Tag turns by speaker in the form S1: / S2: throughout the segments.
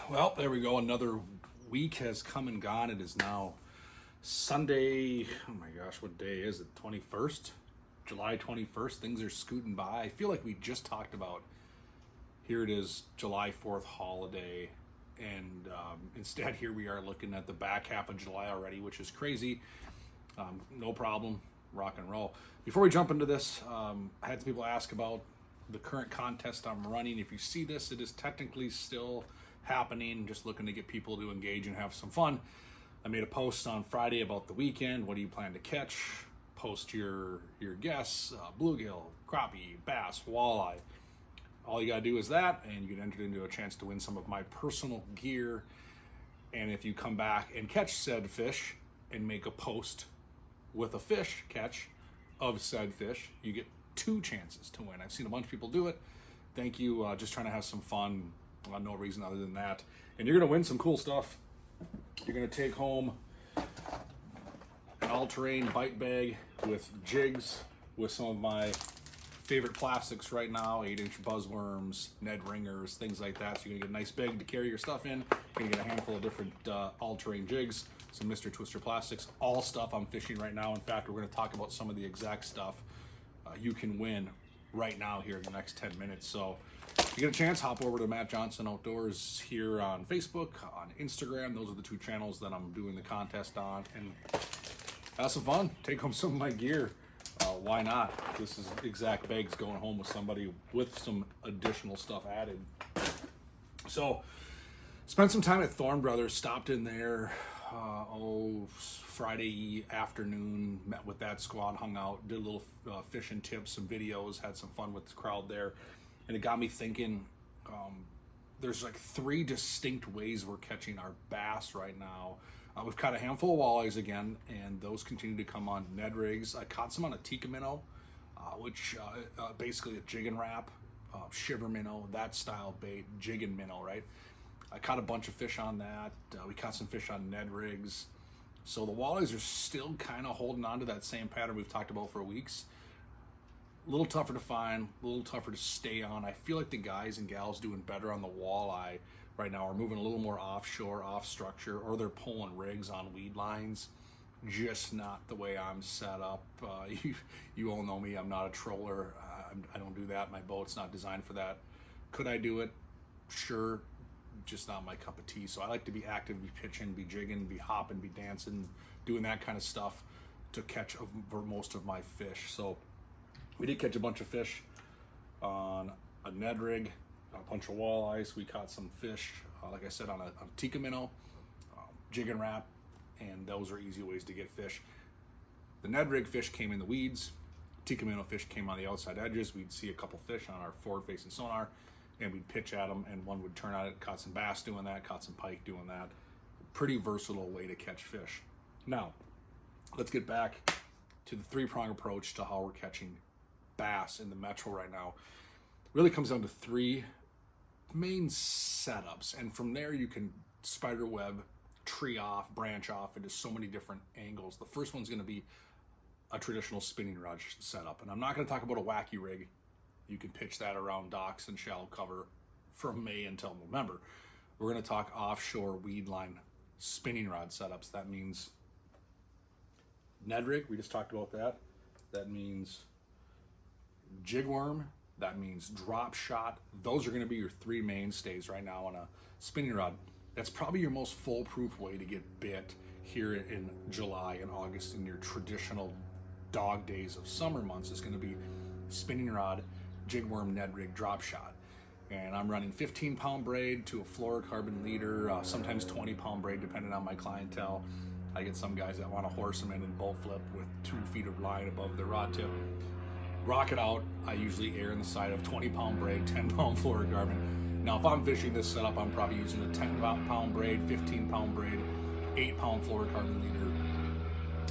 S1: Well, there we go. Another week has come and gone. It is now Sunday. Oh my gosh, what day is it? 21st? July 21st. Things are scooting by. I feel like we just talked about, here it is, July 4th holiday. And instead, here we are looking at the back half of July already, which is crazy. No problem. Rock and roll. Before we jump into this, I had some people ask about the current contest I'm running. If you see this, it is technically still happening. Just looking to get people to engage and have some fun. I made a post on Friday about the weekend. What do you plan to catch? Post your guess, bluegill, crappie, bass, walleye. All you gotta do is that, and you get entered into a chance to win some of my personal gear. And if you come back and catch said fish and make a post with a fish catch of said fish, you get 2 chances to win. I've seen a bunch of people do it. Thank you. Just trying to have some fun. No reason other than that. And you're gonna win some cool stuff. You're gonna take home an all-terrain bite bag with jigs, with some of my favorite plastics right now, 8-inch buzzworms, Ned ringers, things like that. So you're gonna get a nice bag to carry your stuff in. You're gonna get a handful of different all-terrain jigs, some Mr. Twister plastics, all stuff I'm fishing right now. In fact, we're gonna talk about some of the exact stuff you can win right now here in the next 10 minutes. So if you get a chance, hop over to Matt Johnson Outdoors here on Facebook, on Instagram. Those are the 2 channels that I'm doing the contest on. And have some fun. Take home some of my gear. Why not? This is exact bags going home with somebody with some additional stuff added. So, spent some time at Thorne Brothers. Stopped in there Friday afternoon. Met with that squad, hung out, did a little fishing tips, some videos, had some fun with the crowd there. And it got me thinking, there's like 3 distinct ways we're catching our bass right now. We've caught a handful of walleyes again, and those continue to come on Ned rigs. I caught some on a Tikka minnow, which basically a jig and wrap, shiver minnow, that style bait, jig and minnow, right? I caught a bunch of fish on that. We caught some fish on Ned rigs. So the walleyes are still kind of holding on to that same pattern we've talked about for weeks. A little tougher to find, a little tougher to stay on. I feel like the guys and gals doing better on the walleye right now are moving a little more offshore, off structure, or they're pulling rigs on weed lines. Just not the way I'm set up. You all know me, I'm not a troller. I don't do that. My boat's not designed for that. Could I do it? Sure, just not my cup of tea. So I like to be active, be pitching, be jigging, be hopping, be dancing, doing that kind of stuff to catch most of my fish. So we did catch a bunch of fish on a Ned rig, a bunch of walleyes. We caught some fish, like I said, on a Tikka minnow, jig and wrap, and those are easy ways to get fish. The Ned rig fish came in the weeds. Tikka minnow fish came on the outside edges. We'd see a couple fish on our forward-facing sonar, and we'd pitch at them, and one would turn on it. Caught some bass doing that, caught some pike doing that. Pretty versatile way to catch fish. Now, let's get back to the 3-prong approach to how we're catching bass in the metro right now. Really comes down to 3 main setups, and from there you can spider web, tree off, branch off into so many different angles. The first one's going to be a traditional spinning rod setup, and I'm not going to talk about a wacky rig. You can pitch that around docks and shallow cover from May until November. We're going to talk offshore weed line spinning rod setups. That means Ned rig, we just talked about that. That means jig worm. That means drop shot. Those are going to be your 3 mainstays right now on a spinning rod. That's probably your most foolproof way to get bit here in July and August in your traditional dog days of summer months. Is going to be spinning rod, jig worm, Ned rig, drop shot. And I'm running 15-pound braid to a fluorocarbon leader, sometimes 20-pound braid depending on my clientele. I get some guys that want to horse them in and bolt flip with 2 feet of line above their rod tip. Rock it out. I usually err on the side of 20-pound braid, 10-pound fluorocarbon. Now, if I'm fishing this setup, I'm probably using a 10-pound braid, 15-pound braid, 8-pound fluorocarbon leader,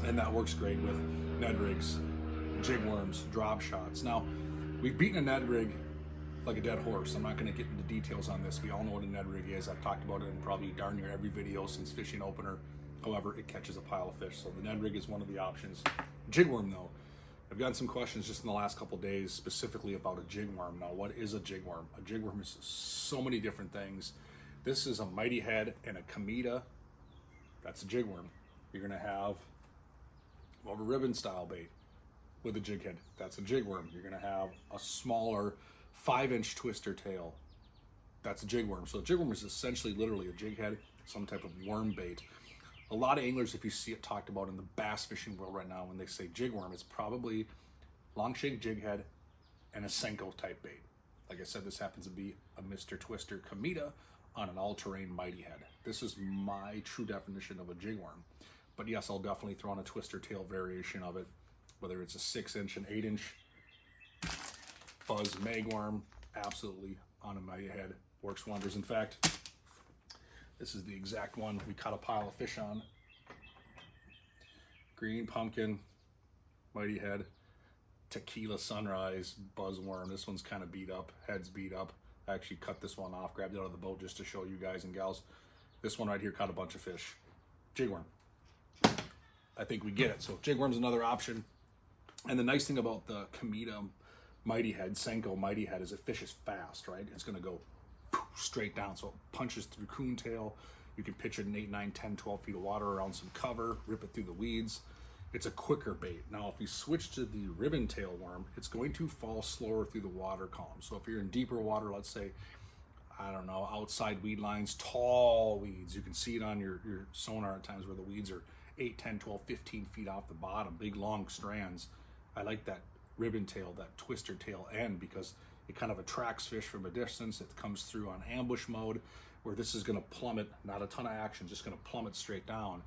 S1: and that works great with Ned rigs, jig worms, drop shots. Now, we've beaten a Ned rig like a dead horse. I'm not going to get into details on this. We all know what a Ned rig is. I've talked about it in probably darn near every video since fishing opener. However, it catches a pile of fish, so the Ned rig is one of the options. Jig worm, though. I've gotten some questions just in the last couple of days specifically about a jig worm. Now, what is a jig worm? A jig worm is so many different things. This is a mighty head and a Kamita. That's a jig worm. You're gonna have more of a ribbon style bait with a jig head. That's a jig worm. You're gonna have a smaller 5-inch twister tail. That's a jig worm. So a jig worm is essentially literally a jig head, some type of worm bait. A lot of anglers, if you see it talked about in the bass fishing world right now, when they say jig worm, it's probably long shank jig head and a Senko type bait. Like I said, this happens to be a Mr. Twister Kamita on an all-terrain mighty head. This is my true definition of a jig worm. But yes, I'll definitely throw on a twister tail variation of it, whether it's a 6-inch and 8-inch buzz magworm, absolutely on a mighty head, works wonders. In fact, this is the exact one we caught a pile of fish on. Green pumpkin, mighty head, tequila sunrise, buzzworm. This one's kind of beat up, head's beat up. I actually cut this one off, grabbed it out of the boat just to show you guys and gals. This one right here caught a bunch of fish. Jigworm. I think we get it. So jigworm's another option. And the nice thing about the Kamita mighty head, Senko mighty head, is it fishes fast, right? It's gonna go straight down. So it punches through coontail. You can pitch it in 8, 9, 10, 12 feet of water around some cover, rip it through the weeds. It's a quicker bait. Now, if you switch to the ribbon tail worm, it's going to fall slower through the water column. So if you're in deeper water, let's say, I don't know, outside weed lines, tall weeds, you can see it on your sonar at times where the weeds are 8, 10, 12, 15 feet off the bottom, big long strands. I like that ribbon tail, that twister tail end, because it kind of attracts fish from a distance. It comes through on ambush mode, where this is gonna plummet, not a ton of action, just gonna plummet straight down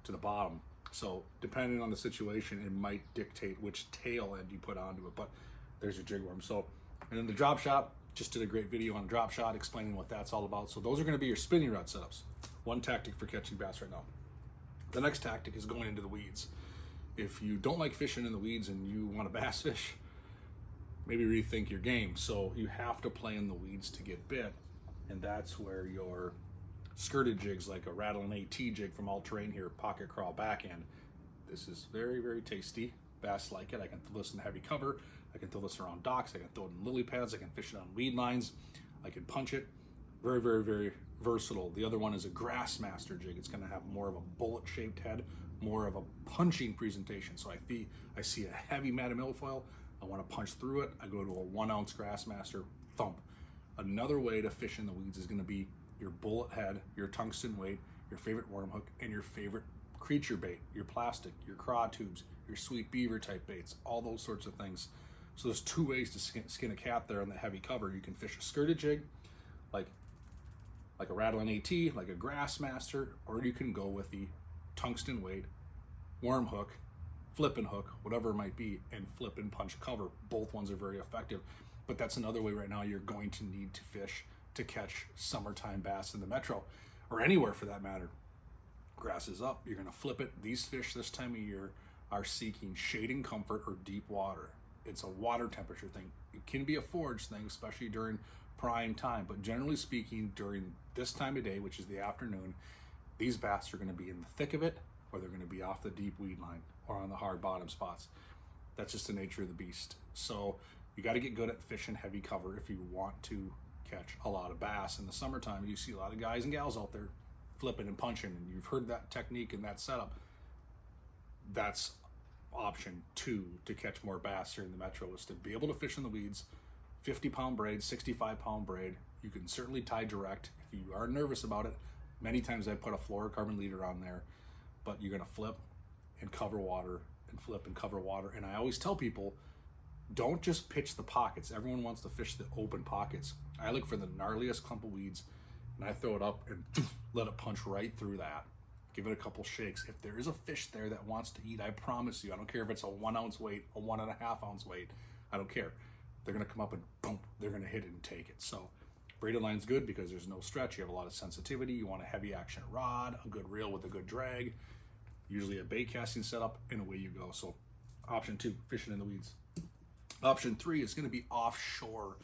S1: to the bottom. So depending on the situation, it might dictate which tail end you put onto it, but there's your jig worm. So, and then the drop shot, just did a great video on drop shot explaining what that's all about. So those are gonna be your spinning rod setups. One tactic for catching bass right now. The next tactic is going into the weeds. If you don't like fishing in the weeds and you wanna bass fish, maybe rethink your game. So you have to play in the weeds to get bit. And that's where your skirted jigs, like a RLVNT jig from All Terrain here, pocket crawl back end. This is very, very tasty. Bass like it. I can throw this in heavy cover. I can throw this around docks. I can throw it in lily pads. I can fish it on weed lines. I can punch it. Very, very, very versatile. The other one is a Grassmaster jig. It's going to have more of a bullet-shaped head, more of a punching presentation. So I see a heavy matted milfoil. I want to punch through it. I go to a 1-ounce Grassmaster, thump. Another way to fish in the weeds is going to be your bullet head, your tungsten weight, your favorite worm hook, and your favorite creature bait, your plastic, your craw tubes, your sweet beaver type baits, all those sorts of things. So there's two ways to skin a cat there on the heavy cover. You can fish a skirted jig, like a RLVNT, like a Grassmaster, or you can go with the tungsten weight, worm hook, flipping hook, whatever it might be, and flip and punch cover. Both ones are very effective, but that's another way right now you're going to need to fish to catch summertime bass in the metro, or anywhere for that matter. Grass is up, you're gonna flip it. These fish this time of year are seeking shade and comfort or deep water. It's a water temperature thing. It can be a forage thing, especially during prime time, but generally speaking, during this time of day, which is the afternoon, these bass are gonna be in the thick of it, or they're gonna be off the deep weed line or on the hard bottom spots. That's just the nature of the beast. So you gotta get good at fishing heavy cover if you want to catch a lot of bass. In the summertime, you see a lot of guys and gals out there flipping and punching, and you've heard that technique and that setup. That's option 2 to catch more bass here in the metro, is to be able to fish in the weeds. 50-pound braid, 65-pound braid. You can certainly tie direct if you are nervous about it. Many times I put a fluorocarbon leader on there, but you're gonna flip and cover water and flip and cover water. And I always tell people, don't just pitch the pockets. Everyone wants to fish the open pockets. I look for the gnarliest clump of weeds and I throw it up and let it punch right through that. Give it a couple shakes. If there is a fish there that wants to eat, I promise you, I don't care if it's a 1-ounce weight, a 1.5-ounce weight, I don't care. They're gonna come up and boom, they're gonna hit it and take it. So braided line's good because there's no stretch. You have a lot of sensitivity. You want a heavy action rod, a good reel with a good drag, usually a bait casting setup, and away you go. So option 2, fishing in the weeds. Option 3 is gonna be offshore.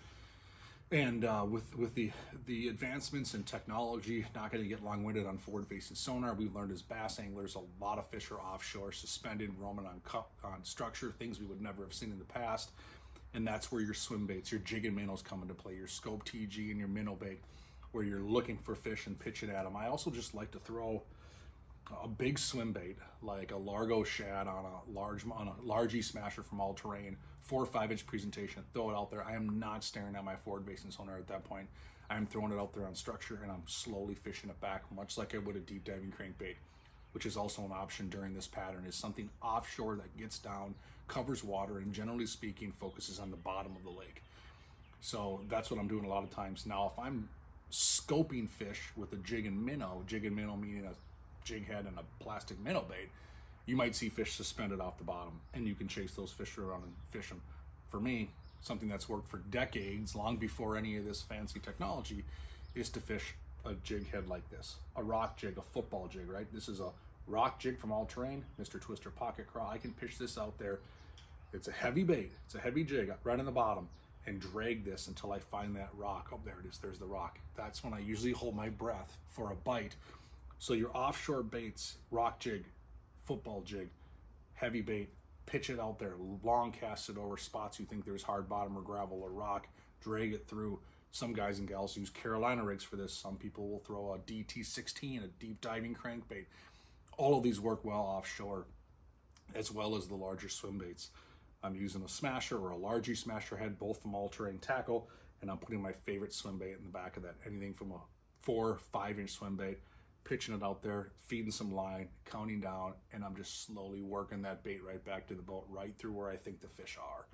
S1: And with the advancements in technology, not going to get long-winded on forward-facing sonar, we've learned as bass anglers, a lot of fish are offshore, suspended, roaming on structure, things we would never have seen in the past. And that's where your swim baits, your jig and minnows come into play, your scope TG and your minnow bait. where you're looking for fish and pitching at them. I also just like to throw a big swim bait, like a Largo shad on a large smasher from All Terrain, 4 or 5 inch presentation, throw it out there. I am not staring at my forward facing sonar at that point. I'm throwing it out there on structure and I'm slowly fishing it back, much like I would a deep diving crankbait, which is also an option during this pattern, is something offshore that gets down, covers water, and generally speaking focuses on the bottom of the lake. So that's what I'm doing a lot of times. Now, if I'm scoping fish with a jig and minnow meaning a jig head and a plastic minnow bait, you might see fish suspended off the bottom, and you can chase those fish around and fish them. For me, something that's worked for decades, long before any of this fancy technology, is to fish a jig head like this, a rock jig, a football jig, right? This is a rock jig from All Terrain, Mr. Twister Pocket Craw. I can pitch this out there. It's a heavy bait, it's a heavy jig right on the bottom, and drag this until I find that rock. Oh, there it is, there's the rock. That's when I usually hold my breath for a bite. So your offshore baits, rock jig, football jig, heavy bait, pitch it out there, long cast it over spots you think there's hard bottom or gravel or rock, drag it through. Some guys and gals use Carolina rigs for this. Some people will throw a DT16, a deep diving crankbait. All of these work well offshore, as well as the larger swim baits. I'm using a smasher or a largy smasher head, both from All Terrain Tackle, and I'm putting my favorite swim bait in the back of that. Anything from a 4 or 5 inch swim bait, pitching it out there, feeding some line, counting down, and I'm just slowly working that bait right back to the boat, right through where I think the fish are.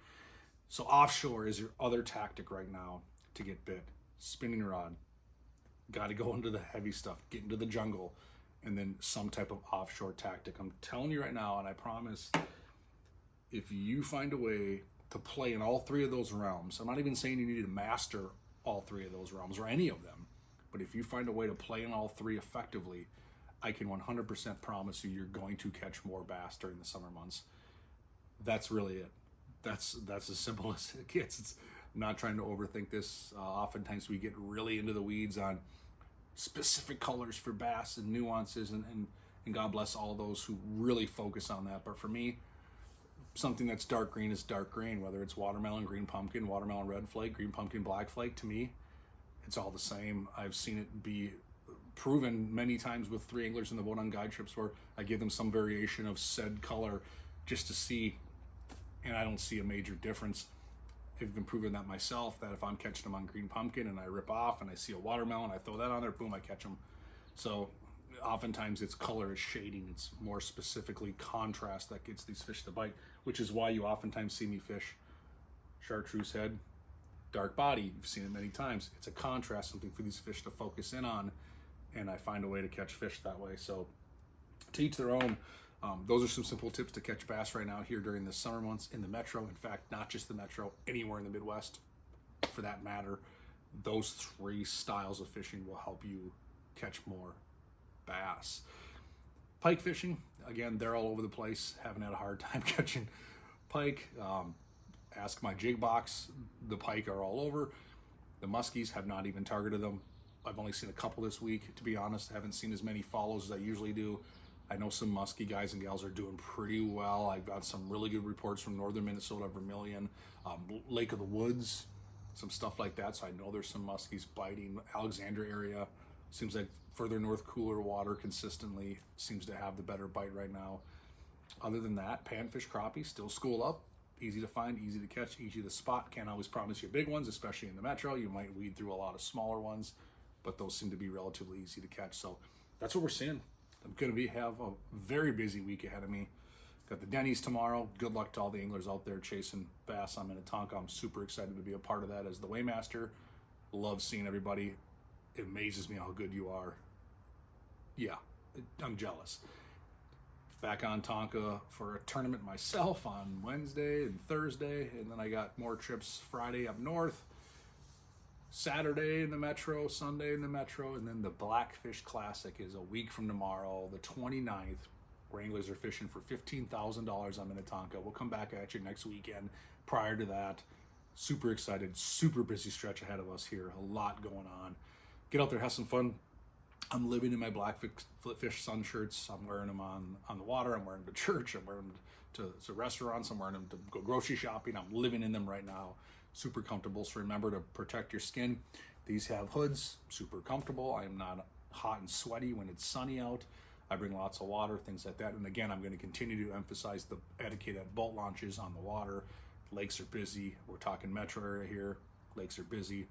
S1: So offshore is your other tactic right now to get bit. Spinning rod, got to go into the heavy stuff, get into the jungle, and then some type of offshore tactic. I'm telling you right now, and I promise, if you find a way to play in all 3 of those realms, I'm not even saying you need to master all 3 of those realms or any of them, but if you find a way to play in all 3 effectively, I can 100% promise you you're going to catch more bass during the summer months. That's really it. That's as simple as it gets. It's not trying to overthink this. Oftentimes we get really into the weeds on specific colors for bass and nuances, and God bless all those who really focus on that. But for me, something that's dark green is dark green, whether it's watermelon, green pumpkin, watermelon red flake, green pumpkin, black flake. To me, it's all the same. I've seen it be proven many times with 3 anglers in the boat on guide trips where I give them some variation of said color just to see, and I don't see a major difference. I've been proving that myself, that if I'm catching them on green pumpkin and I rip off and I see a watermelon, I throw that on there, boom, I catch them. So oftentimes it's color, it's shading, it's more specifically contrast that gets these fish to bite, which is why you oftentimes see me fish chartreuse head, dark body. You've seen it many times. It's a contrast, something for these fish to focus in on, and I find a way to catch fish that way. So to each their own. Those are some simple tips to catch bass right now here during the summer months in the metro. In fact, not just the metro, anywhere in the Midwest for that matter. Those 3 styles of fishing will help you catch more bass. Pike fishing, again, they're all over the place. Haven't had a hard time catching pike. Ask my jig box, the pike are all over. The muskies have not even targeted them. I've only seen a couple this week, to be honest. I haven't seen as many follows as I usually do. I know some muskie guys and gals are doing pretty well. I've got some really good reports from northern Minnesota, Vermilion, Lake of the Woods, some stuff like that. So I know there's some muskies biting. Alexander area seems like further north, cooler water consistently seems to have the better bite right now. Other than that, panfish, crappie still school up. Easy to find, easy to catch, easy to spot. Can't always promise you big ones, especially in the metro. You might weed through a lot of smaller ones, but those seem to be relatively easy to catch. So that's what we're seeing. I'm going to have a very busy week ahead of me. Got the Denny's tomorrow. Good luck to all the anglers out there chasing bass on Minnetonka. I'm super excited to be a part of that as the weighmaster. Love seeing everybody. It amazes me how good you are. Yeah, I'm jealous. Back on Tonka for a tournament myself on Wednesday and Thursday, and then I got more trips Friday up north, Saturday in the metro, Sunday in the metro, and then the Blackfish Classic is a week from tomorrow, the 29th, where anglers are fishing for $15,000 on Minnetonka. We'll come back at you next weekend. Prior to that, super excited, super busy stretch ahead of us here. A lot going on. Get out there, have some fun. I'm living in my Blackfish sun shirts. I'm wearing them on the water. I'm wearing them to church. I'm wearing them to restaurants. I'm wearing them to go grocery shopping. I'm living in them right now. Super comfortable. So remember to protect your skin. These have hoods, super comfortable. I am not hot and sweaty when it's sunny out. I bring lots of water, things like that. And again, I'm going to continue to emphasize the etiquette at boat launches on the water. Lakes are busy. We're talking metro area here. Lakes are busy.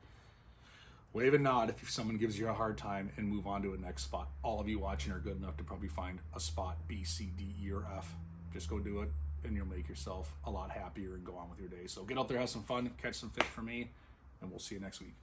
S1: Wave and nod if someone gives you a hard time and move on to a next spot. All of you watching are good enough to probably find a spot B, C, D, E, or F. Just go do it and you'll make yourself a lot happier and go on with your day. So get out there, have some fun, catch some fish for me, and we'll see you next week.